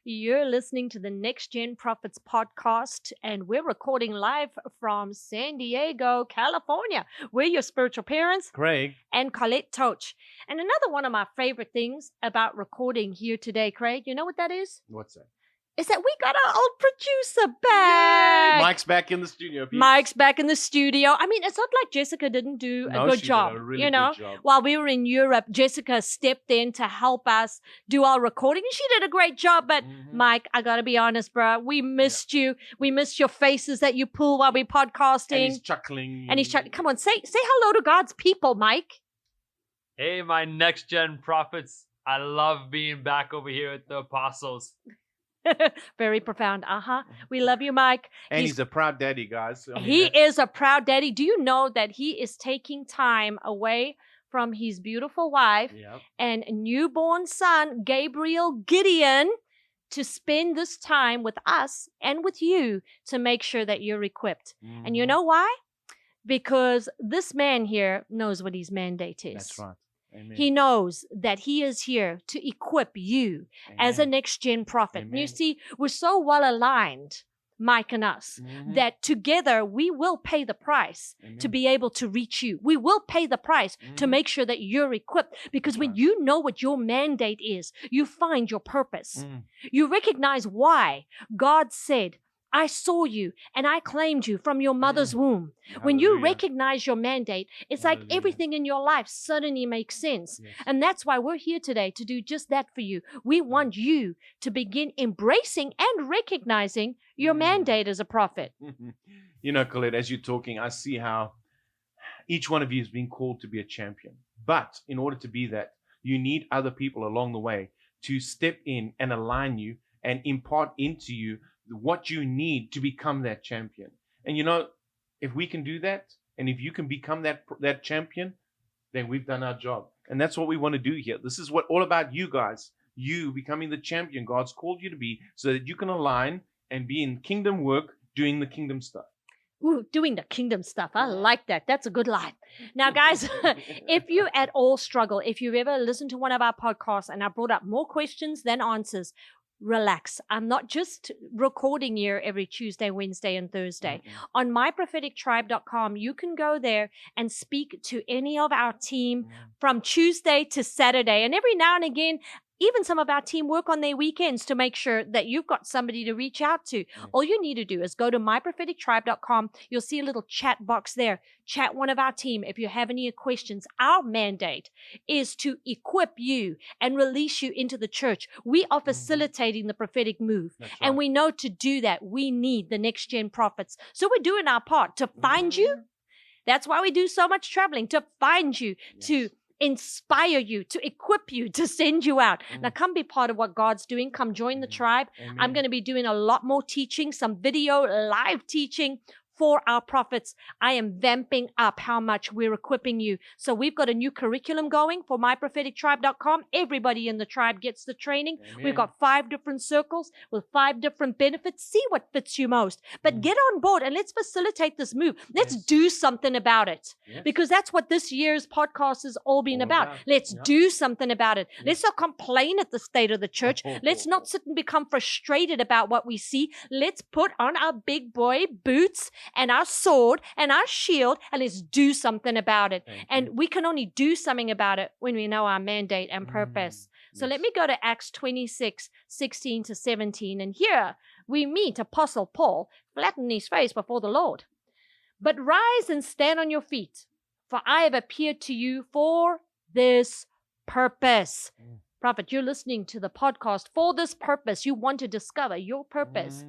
You're listening to the Next Gen Prophets podcast, and we're recording live from San Diego, California. We're your spiritual parents, Craig. and Colette Toch. And another one of my favorite things about recording here today, Craig, you know what that is? What's that? Is that we got our old producer back. Mike's back in the studio. Peeps. Mike's back in the studio. I mean, it's not like Jessica didn't do a good job. Did a really you know, good job. While we were in Europe, Jessica stepped in to help us do our recording, and she did a great job. But Mike, I gotta be honest, bro, we missed you. We missed your faces that you pull while we're podcasting. And he's chuckling. Come on, say hello to God's people, Mike. Hey, my Next Gen Prophets. I love being back over here at the Apostles. Very profound. We love you, Mike. And he's a proud daddy, guys. He is a proud daddy. Do you know that he is taking time away from his beautiful wife and newborn son, Gabriel Gideon, to spend this time with us and with you to make sure that you're equipped. And you know why? Because this man here knows what his mandate is. That's right. Amen. He knows that he is here to equip you as a next-gen prophet. Amen. You see, we're so well aligned, Mike and us, that together we will pay the price to be able to reach you. We will pay the price to make sure that you're equipped. Because when you know what your mandate is, you find your purpose. You recognize why God said, I saw you and I claimed you from your mother's womb. When you recognize your mandate, it's like everything in your life suddenly makes sense. Yes. And that's why we're here today, to do just that for you. We want you to begin embracing and recognizing your mandate as a prophet. You know, Colette, as you're talking, I see how each one of you is being called to be a champion. But in order to be that, you need other people along the way to step in and align you and impart into you what you need to become that champion. And you know, if we can do that, and if you can become that champion, then we've done our job. And that's what we want to do here. This is what all about you guys. You becoming the champion God's called you to be, so that you can align and be in kingdom work, doing the kingdom stuff. Ooh, doing the kingdom stuff. I like that. That's a good line. Now, guys, if you at all struggle, if you've ever listened to one of our podcasts and I brought up more questions than answers, relax. I'm not just recording here every Tuesday, Wednesday, and Thursday. On myprophetictribe.com, you can go there and speak to any of our team from Tuesday to Saturday. And every now and again, even some of our team work on their weekends to make sure that you've got somebody to reach out to. All you need to do is go to myprophetictribe.com. You'll see a little chat box there. Chat one of our team if you have any questions. Our mandate is to equip you and release you into the church. We are facilitating the prophetic move. That's right. And we know to do that, we need the next gen prophets. So we're doing our part to find you. That's why we do so much traveling, to find you, to inspire you, to equip you, to send you out. Now come be part of what God's doing. Come join the tribe. I'm going to be doing a lot more teaching, some video live teaching for our prophets. I am vamping up how much we're equipping you. So we've got a new curriculum going for myprophetictribe.com. Everybody in the tribe gets the training. We've got 5 different circles with 5 different benefits. See what fits you most. But get on board and let's facilitate this move. Let's do something about it. Because that's what this year's podcast has all been about. Let's do something about it. Let's not complain at the state of the church. Let's not sit and become frustrated about what we see. Let's put on our big boy boots and our sword and our shield, and let's do something about it. And we can only do something about it when we know our mandate and purpose. So let me go to Acts 26, 16 to 17. And here we meet Apostle Paul flattening his face before the Lord. But rise and stand on your feet, for I have appeared to you for this purpose. Prophet, you're listening to the podcast for this purpose. You want to discover your purpose.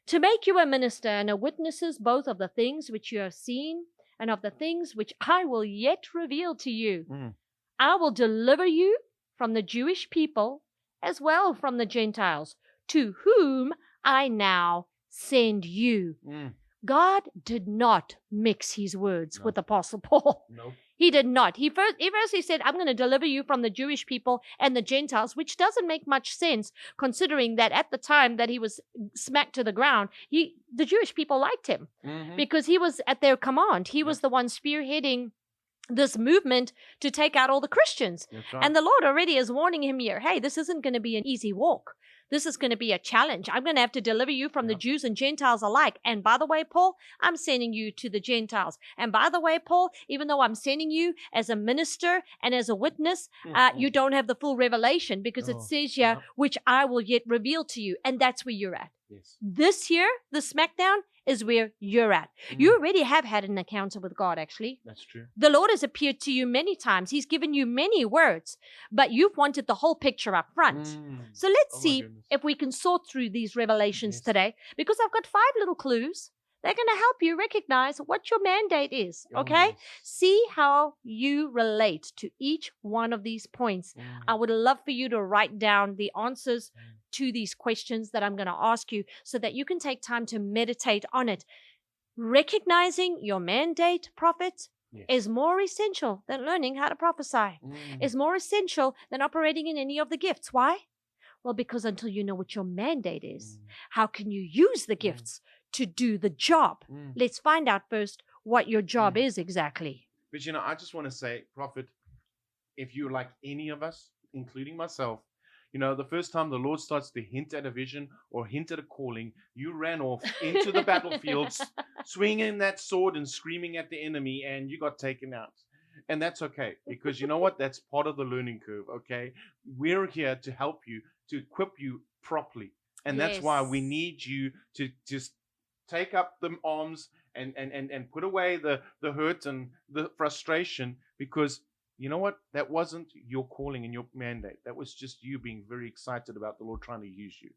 To make you a minister and a witnesses both of the things which you have seen and of the things which I will yet reveal to you. I will deliver you from the Jewish people as well from the Gentiles, to whom I now send you. God did not mix his words with Apostle Paul. He did not. He first said, I'm going to deliver you from the Jewish people and the Gentiles, which doesn't make much sense considering that at the time that he was smacked to the ground, the Jewish people liked him because he was at their command. He was the one spearheading this movement to take out all the Christians. Right. And the Lord already is warning him here, hey, this isn't going to be an easy walk. This is going to be a challenge. I'm going to have to deliver you from the Yeah. Jews and Gentiles alike. And by the way, Paul, I'm sending you to the Gentiles. And by the way, Paul, even though I'm sending you as a minister and as a witness, you don't have the full revelation because it Oh, says here, yeah. which I will yet reveal to you. And that's where you're at. Yes. This here, the SmackDown, is where you're at. You already have had an encounter with God, actually. That's true. The Lord has appeared to you many times. He's given you many words, but you've wanted the whole picture up front. So let's Oh my see goodness. if we can sort through these revelations Yes. today, because I've got 5 little clues. They're going to help you recognize what your mandate is, Oh, okay? yes. See how you relate to each one of these points. I would love for you to write down the answers to these questions that I'm going to ask you so that you can take time to meditate on it. Recognizing your mandate, prophet, Yes. is more essential than learning how to prophesy. Is more essential than operating in any of the gifts. Why? Well, because until you know what your mandate is, how can you use the gifts to do the job? Let's find out first what your job is exactly. But I just want to say, Prophet, if you're like any of us, including myself, the first time the Lord starts to hint at a vision or hint at a calling, you ran off into the battlefields, swinging that sword and screaming at the enemy, and you got taken out. And that's okay, because you know what? That's part of the learning curve, okay? We're here to help you, to equip you properly. And that's why we Yes. need you to just take up the arms and put away the hurt and the frustration, because you know what? That wasn't your calling and your mandate. That was just you being very excited about the Lord trying to use you.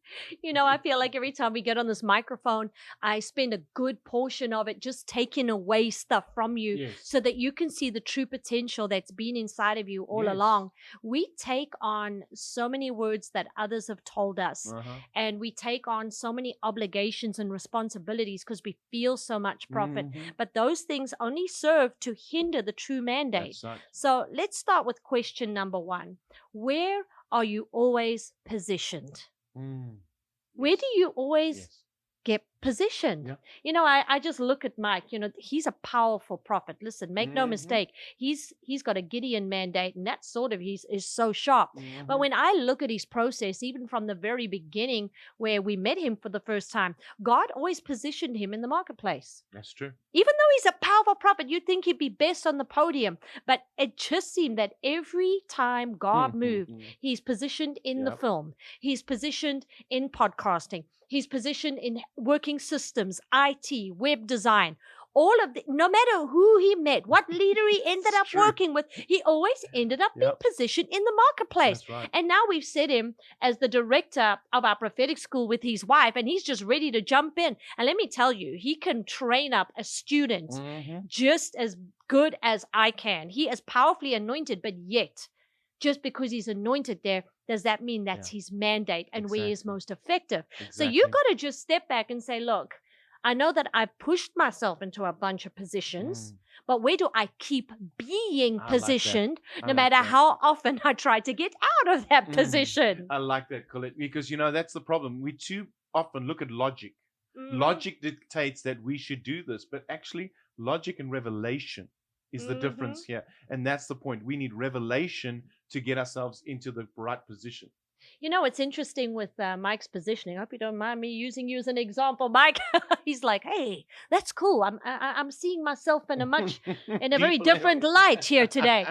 I feel like every time we get on this microphone, I spend a good portion of it just taking away stuff from you Yes. so that you can see the true potential that's been inside of you all Yes. along. We take on so many words that others have told us, and we take on so many obligations and responsibilities because we feel so much, prophet. But those things only serve to hinder the true mandate. That's right. So let's start with question number 1. Where are you always positioned? Where Yes. do you always Yes. get positioned? Yeah. I just look at Mike. He's a powerful prophet. Listen, make no mistake. He's got a Gideon mandate, and that sort of is so sharp. But when I look at his process, even from the very beginning where we met him for the first time, God always positioned him in the marketplace. That's true. Even though he's a powerful prophet, you'd think he'd be best on the podium. But it just seemed that every time God moved, he's positioned in the Yep. film. He's positioned in podcasting. He's positioned in working systems, IT, web design. All of the, no matter who he met, what leader he ended It's up true. working with, he always ended up being Yep. positioned in the marketplace. That's right. And now we've set him as the director of our prophetic school with his wife, and he's just ready to jump in. And let me tell you, he can train up a student just as good as I can. He is powerfully anointed, but yet, just because he's anointed there, does that mean that's his mandate and where he's Exactly. most effective? So Exactly. you've got to just step back and say, look, I know that I've pushed myself into a bunch of positions, but where do I keep being I like that. positioned I no like matter that. how often I try to get out of that position? I like that, Colette, because that's the problem. We too often look at logic. Mhm. Logic dictates that we should do this, but actually, logic and revelation is the difference here. And that's the point. We need revelation to get ourselves into the right position. It's interesting with Mike's positioning. I hope you don't mind me using you as an example, Mike. He's like, hey, that's cool. I'm seeing myself in a very Deeper different level. light here today.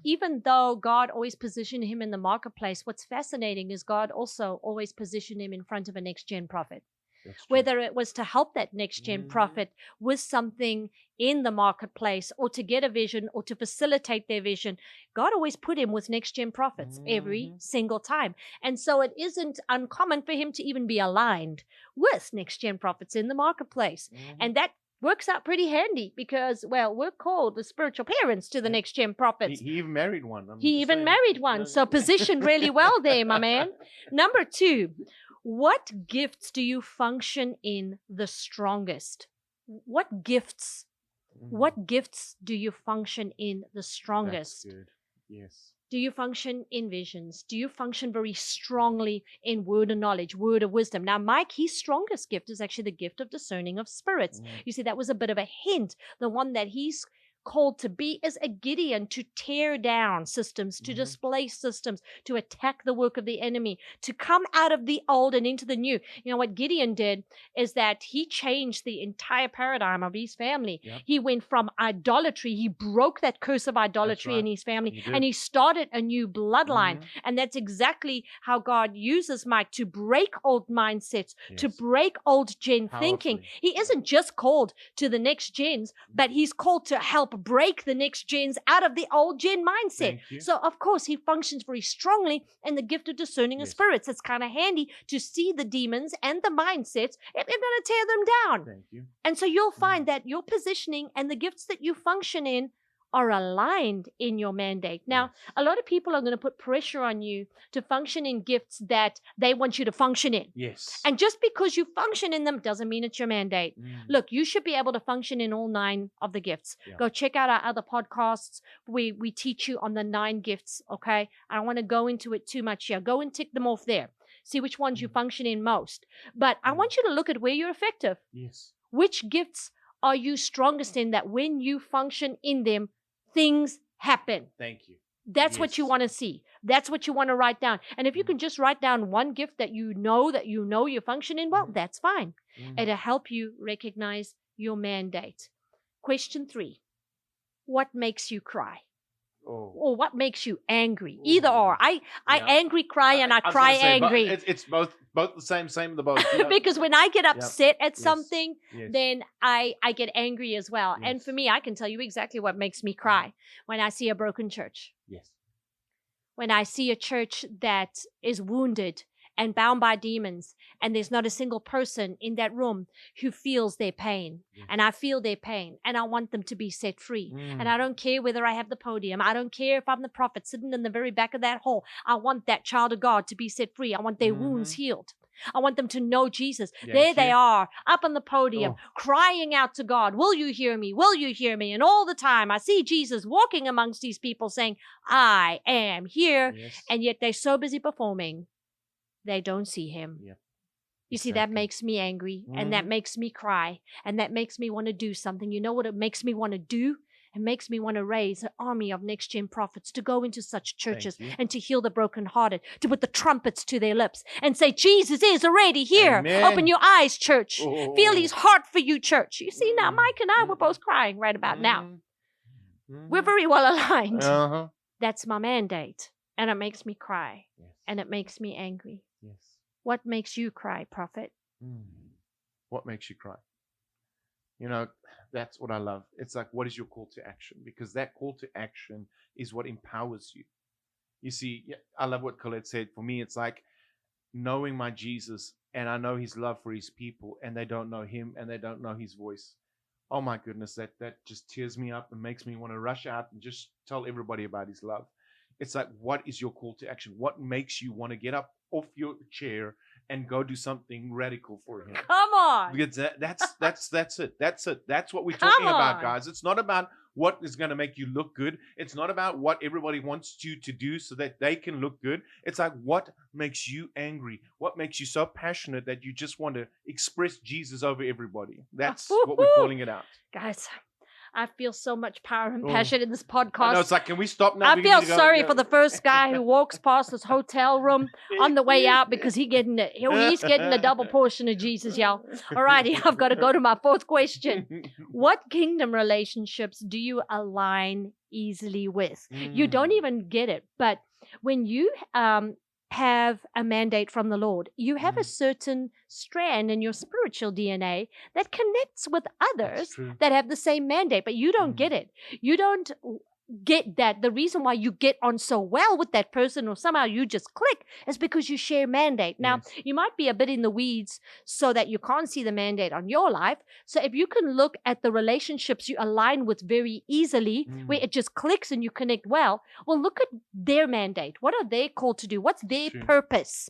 Even though God always positioned him in the marketplace, what's fascinating is God also always positioned him in front of a next-gen prophet. That's true. Whether it was to help that next-gen prophet with something in the marketplace or to get a vision or to facilitate their vision, God always put him with next-gen prophets every single time. And so it isn't uncommon for him to even be aligned with next-gen prophets in the marketplace. And that works out pretty handy because, well, we're called the spiritual parents to the next-gen prophets. He even married one. He even married one. So positioned really well there, my man. Number 2, what gifts do you function in the strongest? What gifts do you function in the strongest? That's good. Yes. Do you function in visions? Do you function very strongly in word of knowledge, word of wisdom? Now, Mike, his strongest gift is actually the gift of discerning of spirits. You see, that was a bit of a hint. The one that he's called to be is a Gideon, to tear down systems, to displace systems, to attack the work of the enemy, to come out of the old and into the new. You know what Gideon did is that he changed the entire paradigm of his family. Yep. He went from idolatry. He broke that curse of idolatry right. in his family, He did. and he started a new bloodline. And that's exactly how God uses Mike to break old mindsets, to break old gen thinking. He isn't just called to the next gens, but he's called to help break the next gens out of the old gen mindset. So of course he functions very strongly in the gift of discerning of spirits. It's kind of handy to see the demons and the mindsets if you're going to tear them down. And so you'll find that your positioning and the gifts that you function in are aligned in your mandate. Now, a lot of people are going to put pressure on you to function in gifts that they want you to function in. And just because you function in them doesn't mean it's your mandate. Look, you should be able to function in all 9 of the gifts. Go check out our other podcasts. We teach you on the 9 gifts, okay? I don't want to go into it too much here. Go and tick them off there. See which ones you function in most. But I want you to look at where you're effective. Which gifts are you strongest in, that when you function in them, things happen? That's what you want to see. That's what you want to write down. And if you can just write down one gift that you know you function in, well, that's fine. It'll help you recognize your mandate. Question 3. What makes you cry? Or what makes you angry? Either or. I angry cry and I cry angry. It's both the same the both. You know? Because when I get upset at something, then I get angry as well. And for me, I can tell you exactly what makes me cry. When I see a broken church. When I see a church that is wounded and bound by demons, and there's not a single person in that room who feels their pain. And I feel their pain, and I want them to be set free. And I don't care whether I have the podium. I don't care if I'm the prophet sitting in the very back of that hall. I want that child of God to be set free. I want their wounds healed. I want them to know Jesus. There they are, up on the podium, crying out to God, will you hear me? Will you hear me? And all the time I see Jesus walking amongst these people saying, I am here. And yet they're so busy performing, they don't see him. You see, that makes me angry, and that makes me cry, and that makes me want to do something. You know what it makes me want to do? It makes me want to raise an army of next-gen prophets to go into such churches and to heal the brokenhearted, to put the trumpets to their lips and say, Jesus is already here. Amen. Open your eyes, church. Feel his heart for you, church. You see, now Mike and I were both crying right about now. We're very well aligned. That's my mandate, and it makes me cry, and it makes me angry. What makes you cry, prophet? What makes you cry? You know, that's what I love. It's like, what is your call to action? Because that call to action is what empowers you. You see, I love what Colette said. For me, it's like knowing my Jesus, and I know his love for his people, and they don't know him, and they don't know his voice. Oh my goodness, that just tears me up and makes me want to rush out and just tell everybody about his love. It's like, what is your call to action? What makes you want to get up off your chair and go do something radical for him? Come on. Because that's it. That's what we're talking about, guys. It's not about what is going to make you look good. It's not about what everybody wants you to do so that they can look good. It's like, what makes you angry? What makes you so passionate that you just want to express Jesus over everybody? That's what we're calling it out. Guys, I feel so much power and passion in this podcast. No, it's like, can we stop now? I feel sorry for the first guy who walks past this hotel room on the way out because he's getting a double portion of Jesus, y'all. All righty, I've got to go to my 4th question. What kingdom relationships do you align easily with? You don't even get it, but when you have a mandate from the Lord, you have a certain strand in your spiritual DNA that connects with others that have the same mandate, but you don't get it. You don't get that the reason why you get on so well with that person or somehow you just click is because you share mandate. Now, you might be a bit in the weeds so that you can't see the mandate on your life. So if you can look at the relationships you align with very easily, where it just clicks and you connect well look at their mandate. What are they called to do? What's their purpose?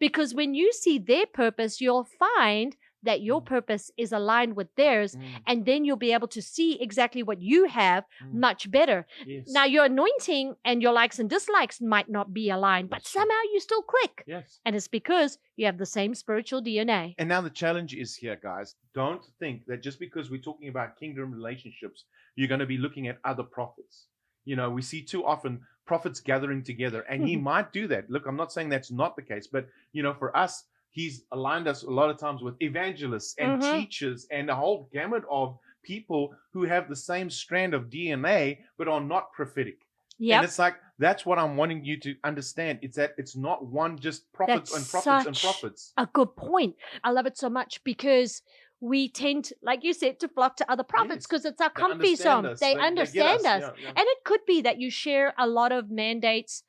Because when you see their purpose, you'll find that your purpose is aligned with theirs, and then you'll be able to see exactly what you have much better. Now, your anointing and your likes and dislikes might not be aligned, but somehow you still click. And it's because you have the same spiritual DNA. And now the challenge is here, guys. Don't think that just because we're talking about kingdom relationships, you're going to be looking at other prophets. You know, we see too often prophets gathering together, and he might do that. Look, I'm not saying that's not the case, but, you know, for us, he's aligned us a lot of times with evangelists and teachers and a whole gamut of people who have the same strand of DNA, but are not prophetic. Yep. And it's like, that's what I'm wanting you to understand. It's that it's not one just prophets That's and prophets and such prophets. a good point. I love it so much because we tend, like you said, to flock to other prophets Yes. because it's our They comfy understand zone. us. They They get understand us. us. Yeah, yeah. And it could be that you share a lot of mandates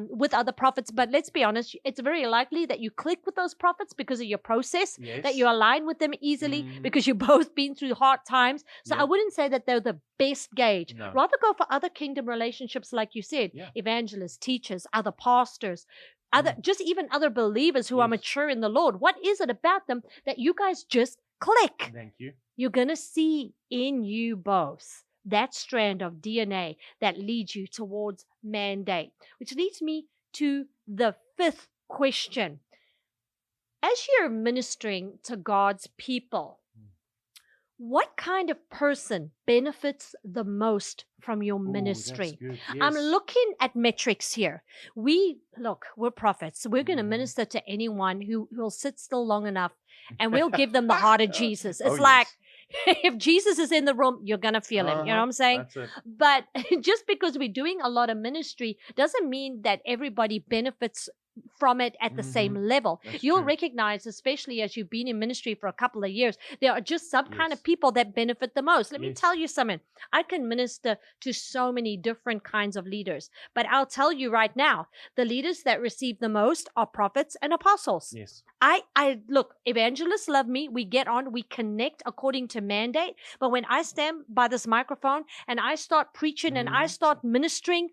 with other prophets, but let's be honest, it's very likely that you click with those prophets because of your process, Yes. that you align with them easily Mhm. because you've both been through hard times. So I Yeah. wouldn't say that they're the best gauge. No. Rather go for other kingdom relationships, like you said, Yeah. evangelists, teachers, other pastors, other just even other believers who are Yes. mature in the Lord. What is it about them that you guys just click? Thank you. You're going to see in you both that strand of DNA that leads you towards mandate, which leads me to the fifth question. As you're ministering to God's people, what kind of person benefits the most from your ministry? Ooh, that's good. I'm Yes. looking at metrics here. We're prophets. So we're going to minister to anyone who will sit still long enough, and we'll give them the heart of Jesus. It's Oh, like, yes. if Jesus is in the room, you're going to feel him. You know what I'm saying? That's it. But just because we're doing a lot of ministry doesn't mean that everybody benefits from it at the same level. That's You'll true. recognize, especially as you've been in ministry for a couple of years, there are just some kind of Yes. people that benefit the most. Let me Yes. tell you something. I can minister to so many different kinds of leaders, but I'll tell you right now, the leaders that receive the most are prophets and apostles. Yes. I look, evangelists love me. We get on, we connect according to mandate. But when I stand by this microphone and I start preaching and I start ministering,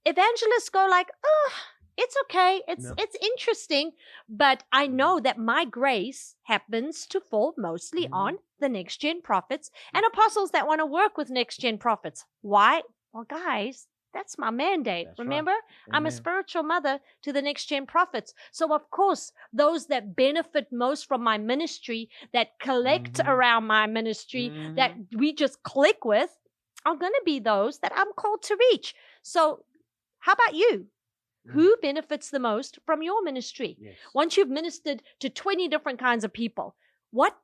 evangelists go like, oh, it's okay. It's interesting. But I know that my grace happens to fall mostly on the next gen prophets and apostles that want to work with next gen prophets. Why? Well, guys, that's my mandate. That's right. Remember? I'm a Amen. spiritual mother to the next gen prophets. So of course, those that benefit most from my ministry, that collect around my ministry, that we just click with, are going to be those that I'm called to reach. So how about you? Who benefits the most from your ministry? Yes. Once you've ministered to 20 different kinds of people, what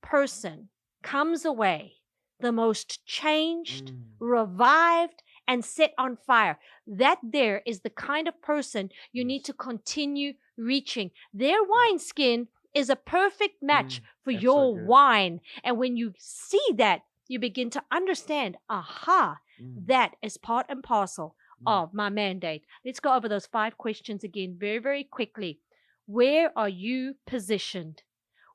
person comes away the most changed, revived, and set on fire? That there is the kind of person you need to continue reaching. Their wineskin is a perfect match for That's your so good. wine. And when you see that, you begin to understand, aha, that is part and parcel of my mandate. Let's go over those 5 questions again very, very quickly. Where are you positioned?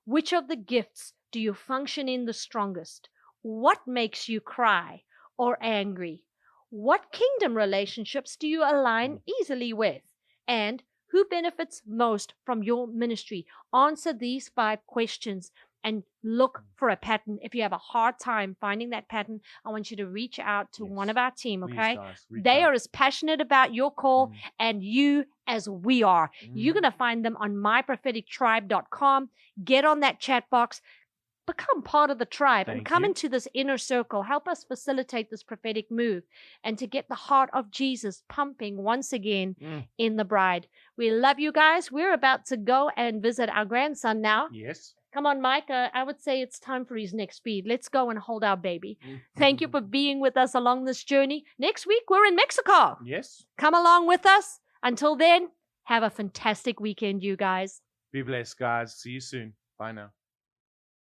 Which of the gifts do you function in the strongest? What makes you cry or angry? What kingdom relationships do you align easily with? And who benefits most from your ministry? Answer these 5 questions and look for a pattern. If you have a hard time finding that pattern, I want you to reach out to one of our team, Please, okay? guys, reach They out. are as passionate about your call and you as we are. You're going to find them on myprophetictribe.com. Get on that chat box. Become part of the tribe and Thank come you. into this inner circle. Help us facilitate this prophetic move and to get the heart of Jesus pumping once again in the bride. We love you guys. We're about to go and visit our grandson now. Yes. Come on, Mike. I would say it's time for his next feed. Let's go and hold our baby. Thank you for being with us along this journey. Next week, we're in Mexico. Yes. Come along with us. Until then, have a fantastic weekend, you guys. Be blessed, guys. See you soon. Bye now.